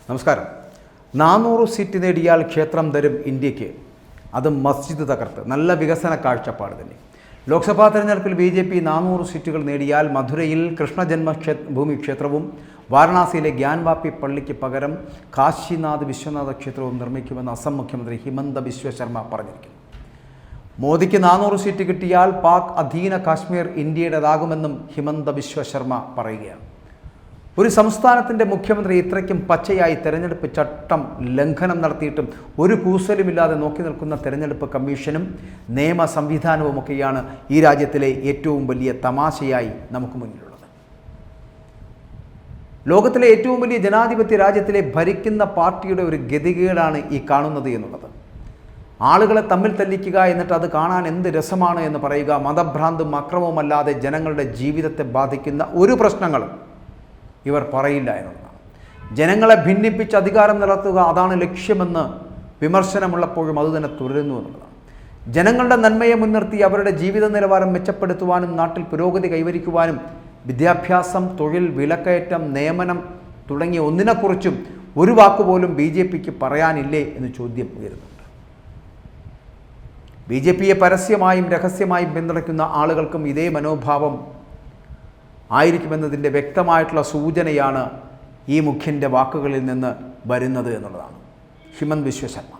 നമസ്കാരം. 400 സീറ്റ് നേടിയാൽ ക്ഷേത്രം തരും ഇന്ത്യക്ക്, അത് മസ്ജിദ് തകർത്ത്. നല്ല വികസന കാഴ്ചപ്പാട് തന്നെ. ലോക്സഭാ തെരഞ്ഞെടുപ്പിൽ BJP 400 സീറ്റുകൾ നേടിയാൽ മധുരയിൽ കൃഷ്ണജന്മഭൂമി ക്ഷേത്രവും വാരണാസിയിലെ ഗ്യാൻവാപ്പി പള്ളിക്ക് പകരം കാശിനാഥ് വിശ്വനാഥ ക്ഷേത്രവും നിർമ്മിക്കുമെന്ന് അസം മുഖ്യമന്ത്രി ഹിമന്ത ബിശ്വ ശർമ്മ പറഞ്ഞിരിക്കുന്നു. മോദിക്ക് 400 സീറ്റ് കിട്ടിയാൽ പാക് അധീന കാശ്മീർ ഇന്ത്യയുടേതാകുമെന്നും ഹിമന്ത ബിശ്വ ശർമ്മ പറയുകയാണ്. ഒരു സംസ്ഥാനത്തിൻ്റെ മുഖ്യമന്ത്രി ഇത്രയ്ക്കും പച്ചയായി തെരഞ്ഞെടുപ്പ് ചട്ടം ലംഘനം നടത്തിയിട്ടും ഒരു കൂസലുമില്ലാതെ നോക്കി നിൽക്കുന്ന തെരഞ്ഞെടുപ്പ് കമ്മീഷനും നിയമ സംവിധാനവുമൊക്കെയാണ് ഈ രാജ്യത്തിലെ ഏറ്റവും വലിയ തമാശയായി നമുക്ക് മുന്നിലുള്ളത്. ലോകത്തിലെ ഏറ്റവും വലിയ ജനാധിപത്യ രാജ്യത്തിലെ ഭരിക്കുന്ന പാർട്ടിയുടെ ഒരു ഗതികേടാണ് ഈ കാണുന്നത് എന്നുള്ളത്. ആളുകളെ തമ്മിൽ തല്ലിക്കുക, എന്നിട്ട് അത് കാണാൻ എന്ത് രസമാണ് എന്ന് പറയുക. മതഭ്രാന്തും അക്രമവുമല്ലാതെ ജനങ്ങളുടെ ജീവിതത്തെ ബാധിക്കുന്ന ഒരു പ്രശ്നങ്ങളും ഇവർ പറയില്ല എന്നുള്ളതാണ്. ജനങ്ങളെ ഭിന്നിപ്പിച്ച് അധികാരം നടത്തുക, അതാണ് ലക്ഷ്യമെന്ന് വിമർശനമുള്ളപ്പോഴും അതുതന്നെ തുടരുന്നു എന്നുള്ളതാണ്. ജനങ്ങളുടെ നന്മയെ മുൻനിർത്തി അവരുടെ ജീവിത നിലവാരം മെച്ചപ്പെടുത്തുവാനും നാട്ടിൽ പുരോഗതി കൈവരിക്കുവാനും വിദ്യാഭ്യാസം, തൊഴിൽ, വിലക്കയറ്റം, നിയമനം തുടങ്ങിയ ഒന്നിനെക്കുറിച്ചും ഒരു വാക്കുപോലും BJPക്ക് പറയാനില്ലേ എന്ന് ചോദ്യം ഉയരുന്നുണ്ട്. BJPയെ പരസ്യമായും രഹസ്യമായും പിന്തുണയ്ക്കുന്ന ആളുകൾക്കും ഇതേ മനോഭാവം ആയിരിക്കുമെന്നതിൻ്റെ വ്യക്തമായിട്ടുള്ള സൂചനയാണ് ഈ മുഖ്യൻ്റെ വാക്കുകളിൽ നിന്ന് വരുന്നത് എന്നുള്ളതാണ്. ഹിമന്ത ബിശ്വ ശർമ്മ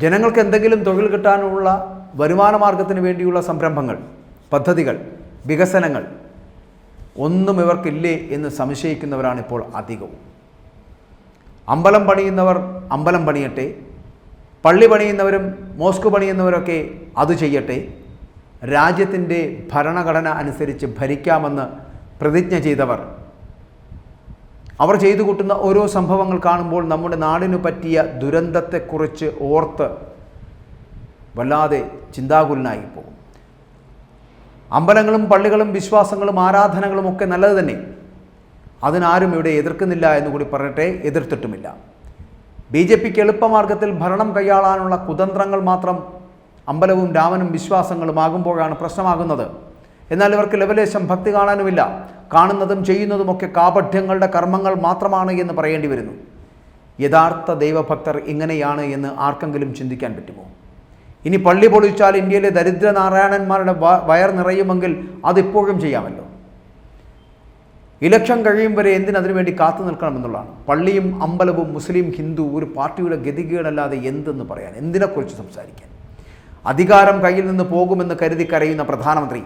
ജനങ്ങൾക്ക് എന്തെങ്കിലും തൊഴിൽ കിട്ടാനുള്ള വരുമാന മാർഗത്തിന് വേണ്ടിയുള്ള സംരംഭങ്ങൾ, പദ്ധതികൾ, വികസനങ്ങൾ ഒന്നും ഇവർക്കില്ലേ എന്ന് സംശയിക്കുന്നവരാണ് ഇപ്പോൾ അധികവും. അമ്പലം പണിയുന്നവർ അമ്പലം പണിയട്ടെ, പള്ളി പണിയുന്നവരും മോസ്ക് പണിയുന്നവരൊക്കെ അത് ചെയ്യട്ടെ, രാജ്യത്തിൻ്റെ ഭരണഘടന അനുസരിച്ച് ഭരിക്കാമെന്ന് പ്രതിജ്ഞ ചെയ്തവർ അവർ ചെയ്തു കൂട്ടുന്ന ഓരോ സംഭവങ്ങൾ കാണുമ്പോൾ നമ്മുടെ നാടിനു പറ്റിയ ദുരന്തത്തെക്കുറിച്ച് ഓർത്ത് വല്ലാതെ ചിന്താകുലനായി പോകും. അമ്പലങ്ങളും പള്ളികളും വിശ്വാസങ്ങളും ആരാധനകളും ഒക്കെ നല്ലത് തന്നെ, അതിനാരും ഇവിടെ എതിർക്കുന്നില്ല എന്നുകൂടി പറഞ്ഞിട്ടേ, എതിർത്തിട്ടുമില്ല. BJPക്ക് എളുപ്പമാർഗത്തിൽ ഭരണം കൈയാളാനുള്ള കുതന്ത്രങ്ങൾ മാത്രം അമ്പലവും രാമനും വിശ്വാസങ്ങളും ആകുമ്പോഴാണ് പ്രശ്നമാകുന്നത്. എന്നാൽ ഇവർക്ക് ലവലേശം ഭക്തി കാണാനുമില്ല. കാണുന്നതും ചെയ്യുന്നതുമൊക്കെ കാപഠ്യങ്ങളുടെ കർമ്മങ്ങൾ മാത്രമാണ് എന്ന് പറയേണ്ടി വരുന്നു. യഥാർത്ഥ ദൈവഭക്തർ ഇങ്ങനെയാണ് എന്ന് ആർക്കെങ്കിലും ചിന്തിക്കാൻ പറ്റുമോ? ഇനി പള്ളി പൊളിച്ചാൽ ഇന്ത്യയിലെ ദരിദ്രനാരായണന്മാരുടെ വയർ നിറയുമെങ്കിൽ അതിപ്പോഴും ചെയ്യാമല്ലോ. ഇലക്ഷൻ കഴിയും വരെ എന്തിനതിനു വേണ്ടി കാത്തു നിൽക്കണമെന്നുള്ളതാണ്. പള്ളിയും അമ്പലവും മുസ്ലിം, ഹിന്ദു ഒരു പാർട്ടിയുടെ ഗതികേടല്ലാതെ എന്തെന്ന് പറയാൻ, എന്തിനെക്കുറിച്ച് സംസാരിക്കാൻ? അധികാരം കയ്യിൽ നിന്ന് പോകുമെന്ന് കരുതി കരയുന്ന പ്രധാനമന്ത്രി,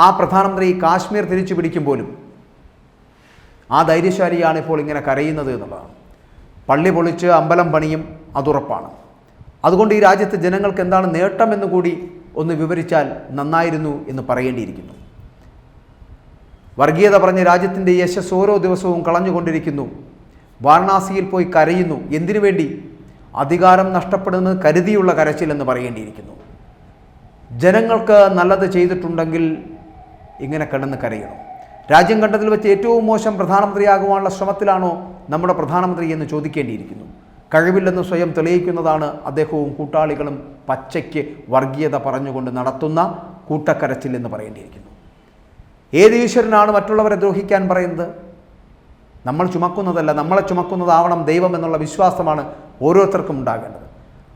ആ പ്രധാനമന്ത്രി കാശ്മീർ തിരിച്ചു പിടിക്കും പോലും ആ ധൈര്യശാലിയാണ് ഇപ്പോൾ ഇങ്ങനെ കരയുന്നത് എന്നുള്ളതാണ്. പള്ളി പൊളിച്ച് അമ്പലം പണിയും, അതുറപ്പാണ്. അതുകൊണ്ട് ഈ രാജ്യത്ത് ജനങ്ങൾക്ക് എന്താണ് നേട്ടമെന്ന് കൂടി ഒന്ന് വിവരിച്ചാൽ നന്നായിരുന്നു എന്ന് പറയേണ്ടിയിരിക്കുന്നു. വർഗീയത പറഞ്ഞ് രാജ്യത്തിൻ്റെ യശസ് ഓരോ ദിവസവും കളഞ്ഞുകൊണ്ടിരിക്കുന്നു. വാരണാസിയിൽ പോയി കരയുന്നു. എന്തിനു വേണ്ടി? അധികാരം നഷ്ടപ്പെടുന്നത് കരുതിയുള്ള കരച്ചിലെന്ന് പറയേണ്ടിയിരിക്കുന്നു. ജനങ്ങൾക്ക് നല്ലത് ചെയ്തിട്ടുണ്ടെങ്കിൽ ഇങ്ങനെ കിടന്ന് കരയണം. രാജ്യം കണ്ടതിൽ വെച്ച് ഏറ്റവും മോശം പ്രധാനമന്ത്രിയാകുവാനുള്ള ശ്രമത്തിലാണോ നമ്മുടെ പ്രധാനമന്ത്രി എന്ന് ചോദിക്കേണ്ടിയിരിക്കുന്നു. കഴിവില്ലെന്ന് സ്വയം തെളിയിക്കുന്നതാണ് അദ്ദേഹവും കൂട്ടാളികളും പച്ചയ്ക്ക് വർഗീയത പറഞ്ഞുകൊണ്ട് നടത്തുന്ന കൂട്ടക്കരച്ചിൽ എന്ന് പറയേണ്ടിയിരിക്കുന്നു. ഏത് ഈശ്വരനാണ് മറ്റുള്ളവരെ ദ്രോഹിക്കാൻ പറയുന്നത്? നമ്മൾ ചുമക്കുന്നതല്ല, നമ്മളെ ചുമക്കുന്നതാവണം ദൈവം എന്നുള്ള വിശ്വാസമാണ് ഓരോരുത്തർക്കും ഉണ്ടാകേണ്ടത്.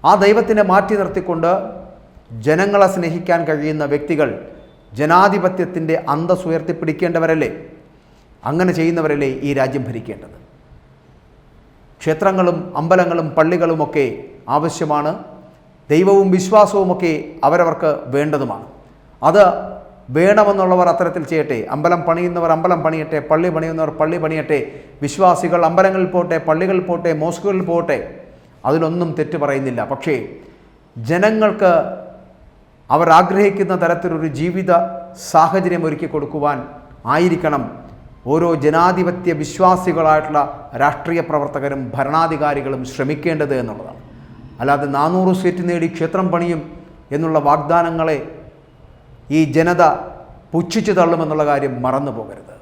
ആ ദൈവത്തിനെ മാറ്റി നിർത്തിക്കൊണ്ട് ജനങ്ങളെ സ്നേഹിക്കാൻ കഴിയുന്ന വ്യക്തികൾ ജനാധിപത്യത്തിൻ്റെ അന്തസ്സ് ഉയർത്തിപ്പിടിക്കേണ്ടവരല്ലേ? അങ്ങനെ ചെയ്യുന്നവരല്ലേ ഈ രാജ്യം ഭരിക്കേണ്ടത്? ക്ഷേത്രങ്ങളും അമ്പലങ്ങളും പള്ളികളുമൊക്കെ ആവശ്യമാണ്. ദൈവവും വിശ്വാസവുമൊക്കെ അവരവർക്ക് വേണ്ടതുമാണ്. അത് വേണമെന്നുള്ളവർ അത്തരത്തിൽ ചെയ്യട്ടെ. അമ്പലം പണിയുന്നവർ അമ്പലം പണിയട്ടെ, പള്ളി പണിയുന്നവർ പള്ളി പണിയട്ടെ, വിശ്വാസികൾ അമ്പലങ്ങളിൽ പോട്ടെ, പള്ളികളിൽ പോട്ടെ, മോസ്കുകളിൽ പോട്ടെ, അതിലൊന്നും തെറ്റ് പറയുന്നില്ല. പക്ഷേ ജനങ്ങൾക്ക് അവർ ആഗ്രഹിക്കുന്ന തരത്തിലൊരു ജീവിത സാഹചര്യം ഒരുക്കി കൊടുക്കുവാൻ ആയിരിക്കണം ഓരോ ജനാധിപത്യ വിശ്വാസികളായിട്ടുള്ള രാഷ്ട്രീയ പ്രവർത്തകരും ഭരണാധികാരികളും ശ്രമിക്കേണ്ടത് എന്നുള്ളതാണ്. അല്ലാതെ 400 സീറ്റ് നേടി ക്ഷേത്രം പണിയും എന്നുള്ള വാഗ്ദാനങ്ങളെ ഈ ജനത പുച്ഛിച്ചു തള്ളുമെന്നുള്ള കാര്യം മറന്നു പോകരുത്.